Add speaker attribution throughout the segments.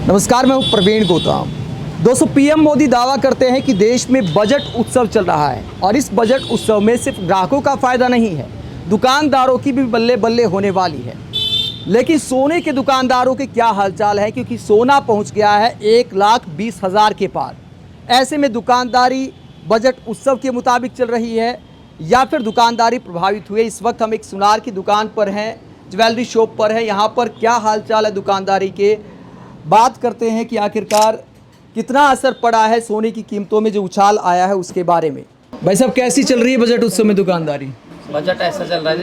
Speaker 1: नमस्कार, मैं हूं प्रवीण गौतम। दोस्तों, पीएम मोदी दावा करते हैं कि देश में बजट उत्सव चल रहा है और इस बजट उत्सव में सिर्फ ग्राहकों का फ़ायदा नहीं है, दुकानदारों की भी बल्ले बल्ले होने वाली है। लेकिन सोने के दुकानदारों के क्या हालचाल है, क्योंकि सोना पहुंच गया है 1,20,000 के पार। ऐसे में दुकानदारी बजट उत्सव के मुताबिक चल रही है या फिर दुकानदारी प्रभावित हुई। इस वक्त हम एक सुनार की दुकान पर हैं, ज्वेलरी शॉप पर है। यहाँ पर क्या हालचाल है दुकानदारी के, बात करते हैं कि आखिरकार कितना असर पड़ा है सोने की कीमतों में, जो उछाल आया है उसके बारे में। भाई साहब, कैसी चल रही है बजट उत्सव में दुकानदारी?
Speaker 2: बजट ऐसा चल रहा है,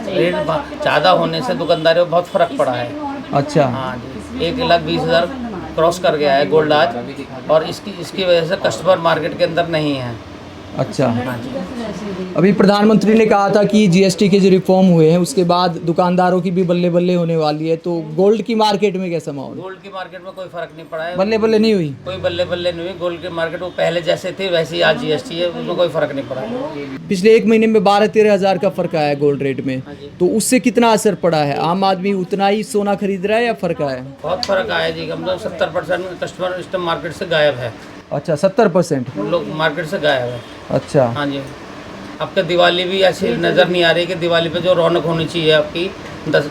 Speaker 2: रेट ज़्यादा होने से दुकानदारी में बहुत फ़र्क पड़ा है।
Speaker 1: अच्छा।
Speaker 2: हाँ जी, 1,20,000 क्रॉस कर गया है गोल्ड आज, और इसकी वजह से कस्टमर मार्केट के अंदर नहीं है।
Speaker 1: अच्छा। अभी प्रधानमंत्री ने कहा था कि जीएसटी के जो रिफॉर्म हुए हैं उसके बाद दुकानदारों की भी बल्ले बल्ले होने वाली है, तो गोल्ड की मार्केट में कैसा माहौल?
Speaker 2: गोल्ड की मार्केट में कोई फ़र्क नहीं पड़ा है,
Speaker 1: बल्ले बल्ले नहीं हुई,
Speaker 2: कोई बल्ले बल्ले नहीं हुई। गोल्ड की मार्केट वो पहले जैसे थे वैसे ही आज जीएसटी है, उसमें कोई फ़र्क नहीं पड़ा है।
Speaker 1: पिछले एक महीने में 12-13 हज़ार का फ़र्क आया है गोल्ड रेट में, तो उससे कितना असर पड़ा है? आम आदमी उतना ही सोना खरीद रहा है या फ़र्क आया है?
Speaker 2: बहुत फ़र्क आया जी, कम से कम 70% कस्टमर इस टाइम मार्केट से गायब है।
Speaker 1: अच्छा, 70%
Speaker 2: लोग मार्केट से गायब है।
Speaker 1: अच्छा।
Speaker 2: हाँ जी, आपके दिवाली भी ऐसी नज़र नहीं आ रही कि दिवाली पे जो रौनक होनी चाहिए आपकी,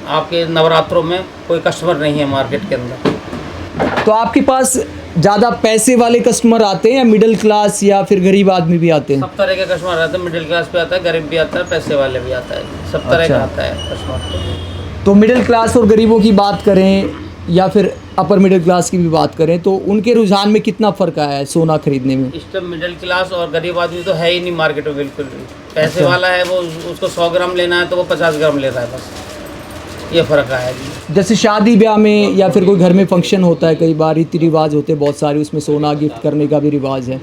Speaker 2: आपके नवरात्रों में कोई कस्टमर नहीं है मार्केट के अंदर।
Speaker 1: तो आपके पास ज़्यादा पैसे वाले कस्टमर आते हैं या मिडिल क्लास या फिर गरीब आदमी भी आते हैं?
Speaker 2: सब तरह के कस्टमर आते हैं, मिडिल क्लास भी आता है, गरीब भी आता है, पैसे वाले भी आता है, सब तरह का आता है कस्टमर।
Speaker 1: तो मिडिल क्लास और गरीबों की बात करें या फिर अपर मिडिल क्लास की भी बात करें, तो उनके रुझान में कितना फ़र्क आया है सोना खरीदने में?
Speaker 2: इस टाइम मिडिल क्लास और गरीब आदमी तो है ही नहीं मार्केट में बिल्कुल भी। पैसे वाला है वो, उसको 100 ग्राम लेना है तो वो 50 ग्राम ले रहा है, बस ये फ़र्क आया जी।
Speaker 1: जैसे शादी ब्याह में या फिर कोई घर में फंक्शन होता है, कई बार रीति रिवाज होते हैं बहुत सारे, उसमें सोना गिफ्ट करने का भी रिवाज है,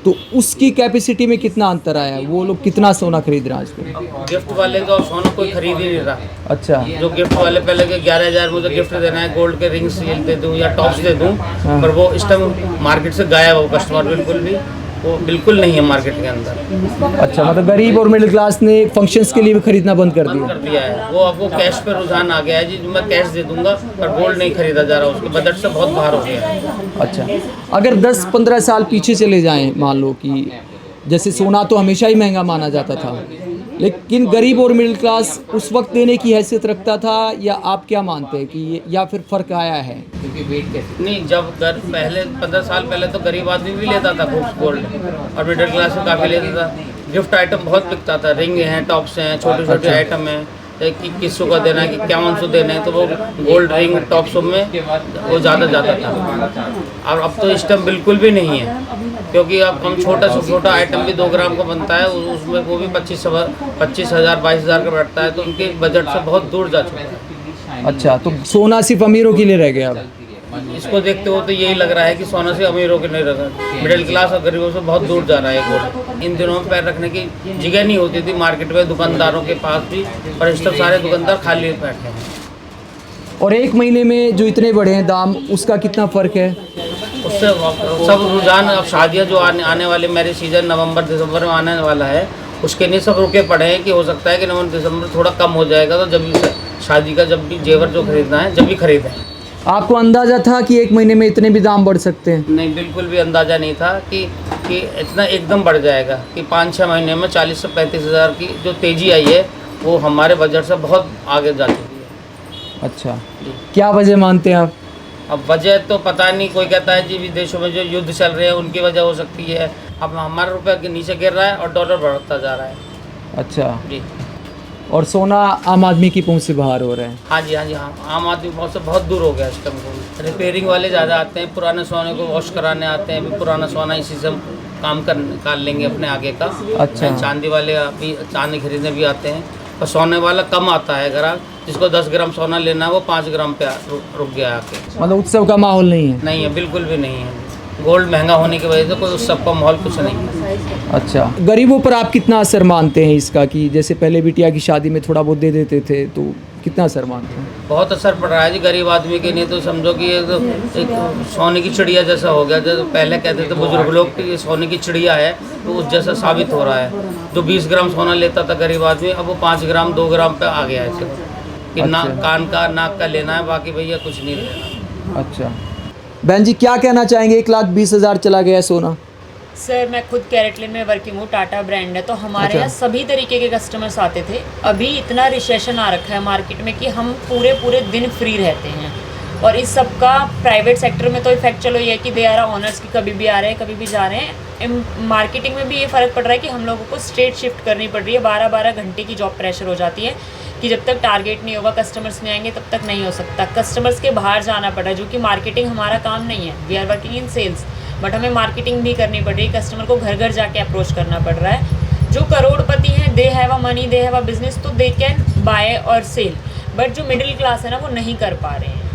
Speaker 1: तो उसकी कैपेसिटी में कितना अंतर आया है? वो लोग कितना सोना खरीद रहे हैं आजकल?
Speaker 2: गिफ्ट वाले तो सोना कोई खरीद ही नहीं रहा।
Speaker 1: अच्छा।
Speaker 2: जो गिफ्ट वाले पहले के 11,000 मुझे गिफ्ट देना है, गोल्ड के रिंग्स दे दूँ या टॉप्स दे दूँ, पर वो इस टाइम मार्केट से गायब है। वो कस्टमर बिल्कुल भी, वो बिल्कुल नहीं है मार्केट के अंदर।
Speaker 1: अच्छा, मतलब गरीब और मिडिल क्लास ने फंक्शंस के लिए भी खरीदना बंद कर दिया
Speaker 2: है। वो अब वो कैश पे रुझान आ गया है जी, जो मैं कैश दे दूंगा, पर गोल्ड नहीं खरीदा जा रहा, उसके बजट से बहुत बाहर हो गया है।
Speaker 1: अच्छा, अगर 10-15 साल पीछे चले जाएं, मान लो कि जैसे सोना तो हमेशा ही महंगा माना जाता था, लेकिन गरीब और मिडिल क्लास उस वक्त देने की हैसियत रखता था, या आप क्या मानते हैं कि ये या फिर फ़र्क आया है?
Speaker 2: नहीं, जब पहले 15 साल पहले तो गरीब आदमी भी लेता था खूब गोल्ड, और मिडिल क्लास में काफ़ी लेता था। गिफ्ट आइटम बहुत बिकता था, रिंग हैं, टॉप्स हैं, छोटे छोटे आइटम हैं, कि किसको का देना है, कि 5100 देने हैं, तो वो गोल्ड रिंग टॉप्सों में वो ज़्यादा जाता था। और अब तो इस टाइम बिल्कुल भी नहीं है, क्योंकि अब हम छोटा से छोटा आइटम भी 2 ग्राम का बनता है, उसमें वो भी 25,000 22,000 का बैठता है, तो उनके बजट से बहुत दूर जा चुका है।
Speaker 1: अच्छा, तो सोना सिर्फ अमीरों के लिए रह गया अब?
Speaker 2: इसको देखते हो तो यही लग रहा है कि सोना से अमीरों के नहीं रहा, मिडिल क्लास और गरीबों से बहुत दूर जा रहा है गोल्ड। इन दिनों में पैर रखने की जगह नहीं होती थी मार्केट में दुकानदारों के पास भी, और इस तरह सारे दुकानदार खाली बैठे हैं।
Speaker 1: और एक महीने में जो इतने बढ़े हैं दाम, उसका कितना फ़र्क है?
Speaker 2: उससे सब रुझान, अब शादियाँ जो आने वाली मैरिज सीजन नवंबर दिसंबर में आने वाला है, उसके लिए सब रुके पड़े हैं कि हो सकता है कि नवंबर दिसंबर थोड़ा कम हो जाएगा, तो जब भी शादी का जब भी जेवर जो खरीदना है जब भी खरीदें।
Speaker 1: आपको अंदाज़ा था कि एक महीने में इतने भी दाम बढ़ सकते हैं?
Speaker 2: नहीं, बिल्कुल भी अंदाज़ा नहीं था कि इतना एकदम बढ़ जाएगा, कि 5-6 महीने में 40 से 35 हज़ार की जो तेज़ी आई है वो हमारे बजट से बहुत आगे जा चुकी है।
Speaker 1: अच्छा, क्या वजह मानते हैं आप?
Speaker 2: अब वजह तो पता नहीं, कोई कहता है जी विदेशों में जो युद्ध चल रहे हैं उनकी वजह हो सकती है। अब हमारा रुपया के नीचे गिर रहा है और डॉलर बढ़ता जा रहा है।
Speaker 1: अच्छा
Speaker 2: जी।
Speaker 1: और सोना आम आदमी की पहुंच से बाहर हो रहा है?
Speaker 2: हाँ जी, हाँ जी, हाँ, आम आदमी पहुंच से बहुत दूर हो गया इस टाइम। रिपेयरिंग वाले ज़्यादा आते हैं, पुराने सोने को वॉश कराने आते हैं, भी पुराना सोना इसी से हम काम कर निकाल लेंगे अपने आगे का।
Speaker 1: अच्छा।
Speaker 2: चांदी वाले अभी चांदी खरीदने भी आते हैं, और सोने वाला कम आता है। ग्राहक जिसको 10 ग्राम सोना लेना है वो 5 ग्राम पे रुक गया आके।
Speaker 1: मतलब उत्सव का माहौल नहीं है?
Speaker 2: नहीं है, बिल्कुल भी नहीं है। गोल्ड महंगा होने की वजह से कोई उस सब का माहौल कुछ नहीं है।
Speaker 1: अच्छा, गरीबों पर आप कितना असर मानते हैं इसका, कि जैसे पहले बिटिया की शादी में थोड़ा बहुत दे देते थे, तो कितना असर मानते हैं?
Speaker 2: बहुत असर पड़ रहा है जी गरीब आदमी के लिए। तो समझो कि ये तो एक सोने की चिड़िया जैसा हो गया। जो पहले कहते थे बुजुर्ग लोग कि ये सोने की चिड़िया है, तो उस जैसा साबित हो रहा है। जो 20 ग्राम सोना लेता था गरीब आदमी, अब वो 5 ग्राम 2 ग्राम पे आ गया है। कि ना कान का नाक का लेना है, बाकी भैया कुछ नहीं लेना।
Speaker 1: अच्छा बहन जी क्या कहना चाहेंगे, 1,20,000 चला गया सोना?
Speaker 3: सर मैं खुद कैरेटलिन में वर्किंग हूँ, टाटा ब्रांड है, तो हमारे
Speaker 1: अच्छा।
Speaker 3: यहाँ सभी तरीके के कस्टमर्स आते थे। अभी इतना रिसेशन आ रखा है मार्केट में कि हम पूरे दिन फ्री रहते हैं। और इस सब का प्राइवेट सेक्टर में तो इफेक्ट चलो ये है कि दे आर ऑनर्स की कभी भी आ रहे हैं कभी भी जा रहे हैं। मार्केटिंग में भी ये फ़र्क पड़ रहा है कि हम लोगों को स्ट्रेट शिफ्ट करनी पड़ रही है। 12-12 घंटे की जॉब प्रेशर हो जाती है कि जब तक टारगेट नहीं होगा, कस्टमर्स नहीं आएंगे, तब तक नहीं हो सकता। कस्टमर्स के बाहर जाना पड़ रहा है, जो कि मार्केटिंग हमारा काम नहीं है। We are working in sales, but हमें मार्केटिंग भी करनी पड़ रही है। कस्टमर को घर घर जाके अप्रोच करना पड़ रहा है। जो करोड़पति हैं, they have a money, they have a business, तो दे कैन बाय और सेल। बट जो मिडिल क्लास है ना, वो नहीं कर पा रहे हैं,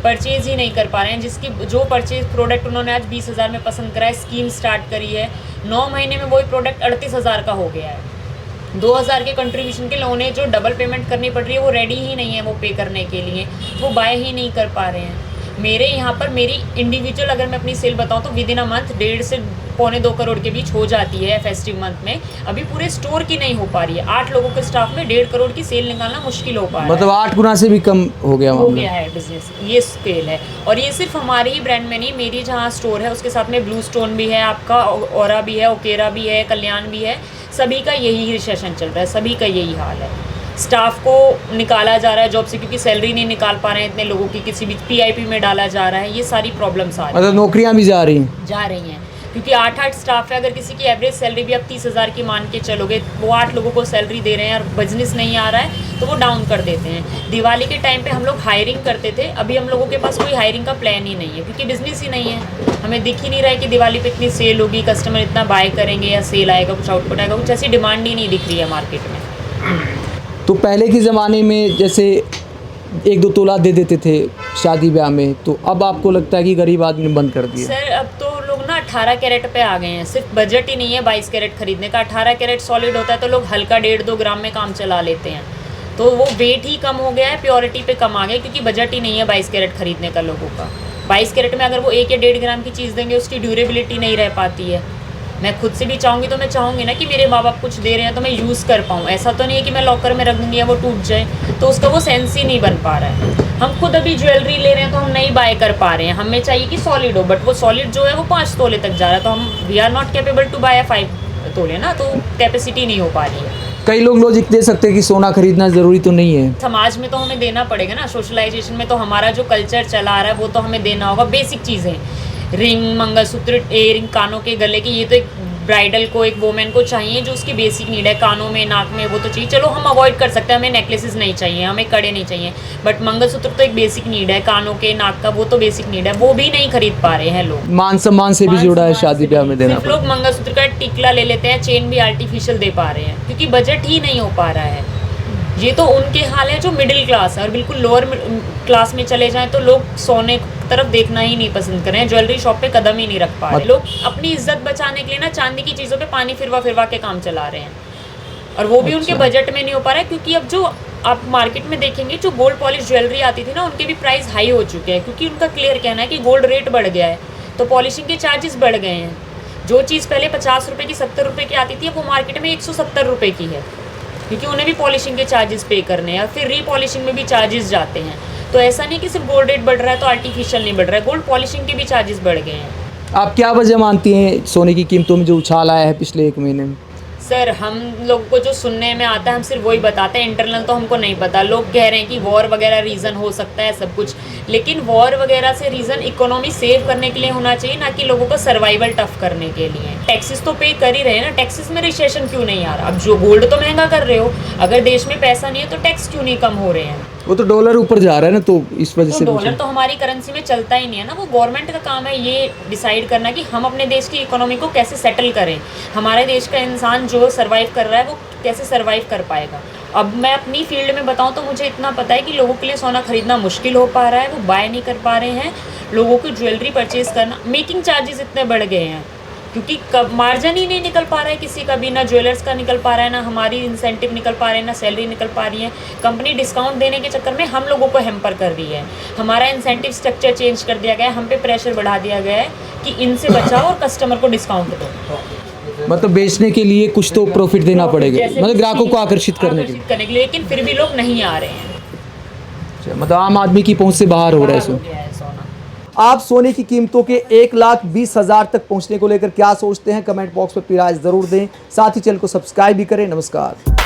Speaker 3: परचेज़ ही नहीं कर पा रहे हैं। जिसकी जो परचेज प्रोडक्ट उन्होंने आज 20,000 में पसंद करा है, स्कीम स्टार्ट करी है, 9 महीने में वही प्रोडक्ट 38,000 का हो गया है। 2,000 के कंट्रीब्यूशन के लिए उन्हें जो डबल पेमेंट करनी पड़ रही है वो रेडी ही नहीं है वो पे करने के लिए, वो बाय ही नहीं कर पा रहे हैं। मेरे यहाँ पर मेरी इंडिविजुअल अगर मैं अपनी सेल बताऊँ तो विद इन अ मंथ 1.5 से 1.25 करोड़ के बीच हो जाती है फेस्टिव मंथ में। अभी पूरे स्टोर की नहीं हो पा रही है। 8 लोगों के स्टाफ में 1.5 करोड़ की सेल निकालना मुश्किल हो पा रहा है।
Speaker 1: मतलब 8 गुना से भी कम हो गया
Speaker 3: हो
Speaker 1: मामला।
Speaker 3: गया है बिजनेस, ये स्केल है। और ये सिर्फ हमारे ही ब्रांड में नहीं, मेरी जहाँ स्टोर है उसके साथ में ब्लू स्टोन भी है, आपका ओरा भी है, ओकेरा भी है, कल्याण भी है। सभी का यही रिसेशन चल रहा है, सभी का यही हाल है। स्टाफ को निकाला जा रहा है जॉब से क्योंकि सैलरी नहीं निकाल पा रहे हैं इतने लोगों की, किसी भी पीआईपी में डाला जा रहा है। ये सारी प्रॉब्लम्स आ रही
Speaker 1: मतलब नौकरियां भी जा रही हैं
Speaker 3: क्योंकि 8-8 स्टाफ है। अगर किसी की एवरेज सैलरी भी आप 30,000 की मान के चलोगे, वो 8 लोगों को सैलरी दे रहे हैं और बिजनेस नहीं आ रहा है तो वो डाउन कर देते हैं। दिवाली के टाइम पे हम लोग हायरिंग करते थे, अभी हम लोगों के पास कोई हायरिंग का प्लान ही नहीं है क्योंकि बिजनेस ही नहीं है। हमें दिख ही नहीं रहा है कि दिवाली पे इतनी सेल होगी, कस्टमर इतना बाय करेंगे या सेल आएगा, कुछ आउटपुट आएगा, कुछ ऐसी डिमांड ही नहीं दिख रही है मार्केट में।
Speaker 1: तो पहले के ज़माने में जैसे 1-2 तोला दे देते थे शादी ब्याह में, तो अब आपको लगता है कि गरीब आदमी ने बंद कर दिया?
Speaker 3: सर अब तो लोग ना 18 कैरेट पे आ गए हैं। सिर्फ बजट ही नहीं है 22 कैरेट खरीदने का। 18 कैरेट सॉलिड होता है तो लोग हल्का 1.5-2 ग्राम में काम चला लेते हैं, तो वो वेट ही कम हो गया है, प्योरिटी पे कम आ गया क्योंकि बजट ही नहीं है 22 कैरेट खरीदने का लोगों का। 22 कैरेट में अगर वो 1 या 1.5 ग्राम की चीज़ देंगे उसकी ड्यूरेबिलिटी नहीं रह पाती है। मैं खुद से भी चाहूँगी तो मैं चाहूँगी ना कि मेरे माँ बाप कुछ दे रहे हैं तो मैं यूज़ कर पाऊँ। ऐसा तो नहीं है कि मैं लॉकर में रख दूँगी या वो टूट जाए, तो उसका वो सेंस ही नहीं बन पा रहा है। हम खुद अभी ज्वेलरी ले रहे हैं तो हम नहीं बाय कर पा रहे हैं, हमें चाहिए कि सॉलिड हो, बट वो सॉलिड जो है वो 5 तोले तक जा रहा है, तो हम we are not capable to buy 5 तोले ना, तो कैपेसिटी नहीं हो पा रही है।
Speaker 1: कई लोग लॉजिक दे सकते हैं कि सोना खरीदना ज़रूरी तो नहीं है।
Speaker 3: समाज में तो हमें देना पड़ेगा ना, सोशलाइजेशन में तो हमारा जो कल्चर चला आ रहा है वो तो हमें देना होगा। बेसिक चीज़ें, रिंग, मंगलसूत्र, इयरिंग, कानों के गले की, ये तो एक ब्राइडल को, एक वोमेन को चाहिए जो उसकी बेसिक नीड है। कानों में, नाक में, वो तो चाहिए, चलो हम अवॉइड कर सकते हैं, हमें नेकलेसेस नहीं चाहिए, हमें कड़े नहीं चाहिए, बट मंगलसूत्र तो एक बेसिक नीड है, कानों के, नाक का, वो तो बेसिक नीड है, वो भी नहीं खरीद पा रहे हैं लोग।
Speaker 1: मान सम्मान से भी जुड़ा है शादी ब्याह में देना
Speaker 3: सिर्फ लोग मंगलसूत्र का टिकला ले लेते हैं, चेन भी आर्टिफिशियल दे पा रहे हैं क्योंकि बजट ही नहीं हो पा रहा है। ये तो उनके हाल है जो मिडिल क्लास है, और बिल्कुल लोअर क्लास में चले जाएं तो लोग सोने की तरफ देखना ही नहीं पसंद कर रहे हैं, ज्वेलरी शॉप पे कदम ही नहीं रख पा रहे। लोग अपनी इज्जत बचाने के लिए ना चांदी की चीज़ों पे पानी फिरवा के काम चला रहे हैं, और वो भी उनके बजट में नहीं हो पा रहा है क्योंकि अब जो आप मार्केट में देखेंगे जो गोल्ड पॉलिश ज्वेलरी आती थी ना, उनके भी प्राइस हाई हो चुके हैं क्योंकि उनका क्लियर कहना है कि गोल्ड रेट बढ़ गया है तो पॉलिशिंग के चार्जेस बढ़ गए हैं। जो चीज़ पहले 50 रुपये की 70 रुपये की आती थी, वो मार्केट में 170 रुपये की है क्योंकि उन्हें भी पॉलिशिंग के चार्जेस पे करने हैं, फिर रीपॉलिशिंग में भी चार्जेस जाते हैं। तो ऐसा नहीं कि सिर्फ गोल्ड रेट बढ़ रहा है तो आर्टिफिशियल नहीं बढ़ रहा है, गोल्ड पॉलिशिंग के भी चार्जेस बढ़ गए हैं।
Speaker 1: आप क्या वजह मानती हैं सोने की कीमतों में जो उछाल आया है पिछले 1 महीने में?
Speaker 3: सर हम लोगों को जो सुनने में आता है हम सिर्फ वही बताते हैं, इंटरनल तो हमको नहीं पता। लोग कह रहे हैं कि वॉर वगैरह रीज़न हो सकता है सब कुछ, लेकिन वॉर वगैरह से रीज़न इकोनॉमी सेव करने के लिए होना चाहिए, ना कि लोगों को सर्वाइवल टफ करने के लिए। टैक्सेस तो पे कर ही रहे हैं ना, टैक्सेस में रिसेशन क्यों नहीं आ रहा? अब जो गोल्ड तो महंगा कर रहे हो, अगर देश में पैसा नहीं है तो टैक्स क्यों नहीं कम हो रहे हैं?
Speaker 1: वो तो डॉलर ऊपर जा रहा है ना, तो इस वजह
Speaker 3: तो
Speaker 1: से
Speaker 3: डॉलर तो हमारी करेंसी में चलता ही नहीं है ना, वो गवर्नमेंट का काम है ये डिसाइड करना कि हम अपने देश की इकोनॉमी को कैसे सेटल करें। हमारे देश का इंसान जो सर्वाइव कर रहा है वो कैसे सर्वाइव कर पाएगा। अब मैं अपनी फील्ड में बताऊं तो मुझे इतना पता है कि लोगों के लिए सोना खरीदना मुश्किल हो पा रहा है, वो बाय नहीं कर पा रहे हैं। लोगों को ज्वेलरी परचेज करना, मेकिंग चार्जेस इतने बढ़ गए हैं क्योंकि कब मार्जिन ही नहीं निकल पा रहा है किसी का भी, ना ज्वेलर्स का निकल पा रहा है, ना हमारी इंसेंटिव निकल पा रहे हैं, ना सैलरी निकल पा रही है। कंपनी डिस्काउंट देने के चक्कर में हम लोगों को हैम्पर कर रही है, हमारा इंसेंटिव स्ट्रक्चर चेंज कर दिया गया है, हम पे प्रेशर बढ़ा दिया गया है कि इनसे बचाओ और कस्टमर को डिस्काउंट दो।
Speaker 1: मतलब बेचने के लिए कुछ तो प्रॉफिट देना पड़ेगा, मतलब ग्राहकों को आकर्षित करने के लिए,
Speaker 3: लेकिन फिर भी लोग नहीं आ रहे हैं।
Speaker 1: मतलब आम आदमी की पहुंच से बाहर हो रहा है
Speaker 3: हो
Speaker 1: इसमें।
Speaker 3: गया है।
Speaker 1: आप सोने की कीमतों के 1,20,000 तक पहुंचने को लेकर क्या सोचते हैं? कमेंट बॉक्स में अपनी राय जरूर दें। साथ ही चैनल को सब्सक्राइब भी करें। नमस्कार।